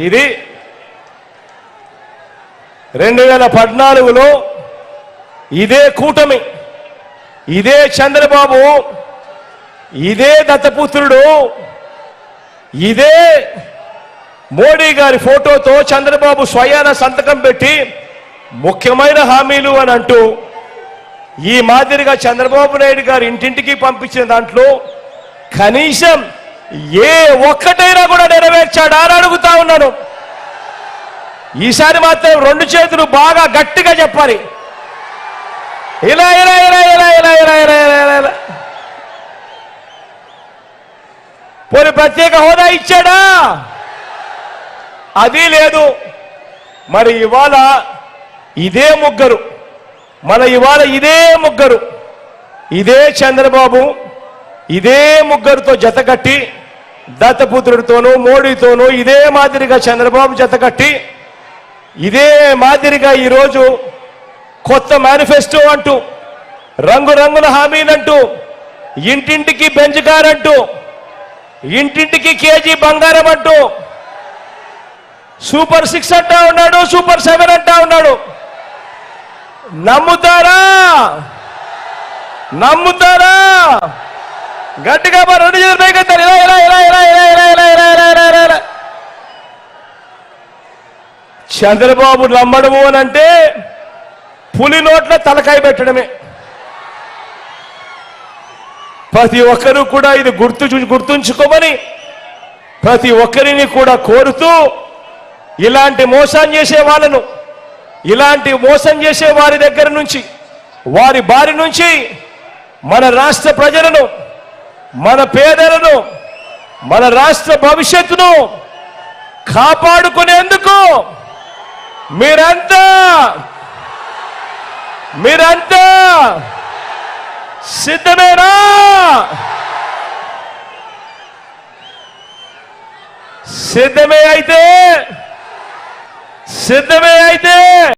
ఇది 2014లో ఇదే కూటమి, ఇదే చంద్రబాబు, ఇదే దత్తపుత్రుడు, ఇదే మోడీ గారి ఫోటోతో చంద్రబాబు స్వయాన సంతకం పెట్టి ముఖ్యమైన హామీలు అని అంటూ ఈ మాదిరిగా చంద్రబాబు నాయుడు గారు ఇంటింటికి పంపించిన దాంట్లో కనీసం ఏ ఒక్కటైనా కూడా నెరవేర్చాడా అని అడుగుతా ఉన్నాను. ఈసారి మాత్రం 2 చేతులు బాగా గట్టిగా చెప్పాలి. ఇలా ఇలా ఇలా ఇలా ఇలా ఇలా ఇలా ఇలా ఇలా పోనీ ప్రత్యేక హోదా ఇచ్చాడా? అది లేదు. మరి ఇవాళ ఇదే ముగ్గురు, ఇదే ముగ్గురు, ఇదే చంద్రబాబు, ఇదే ముగ్గురుతో జతకట్టి దత్తపుత్రుడితోనూ మోడీతోనూ ఇదే మాదిరిగా చంద్రబాబు జతకట్టి ఇదే మాదిరిగా ఈరోజు కొత్త మేనిఫెస్టో అంటూ, రంగురంగుల హామీలంటూ, ఇంటింటికి బెంచ్ కార్ అంటూ, ఇంటింటికి కేజీ బంగారం అంటూ, సూపర్ 6 అంటా ఉన్నాడు, సూపర్ 7 అంటా ఉన్నాడు. నమ్ముతారా? నమ్ముతారా? గట్టిగా మరి 2 చేతులు పైకెత్తారు. ఇలా ఇలా ఇలా ఇలా ఇలా ఇలా ఇలా ఇలా ఇలా ఇలా ఇలా చంద్రబాబు నమ్మడము అని అంటే పులి నోట్ల తలకాయ పెట్టడమే. ప్రతి ఒక్కరూ కూడా ఇది గుర్తుంచుకోమని ప్రతి ఒక్కరిని కూడా కోరుతూ, ఇలాంటి మోసం చేసే వాళ్ళను, ఇలాంటి మోసం చేసే వారి దగ్గర నుంచి, వారి బారి నుంచి మన రాష్ట్ర ప్రజలను, మన పేదలను, మన రాష్ట్ర భవిష్యత్తును కాపాడుకునేందుకు మీరంతా సిద్ధమేనా? సిద్ధమే అయితే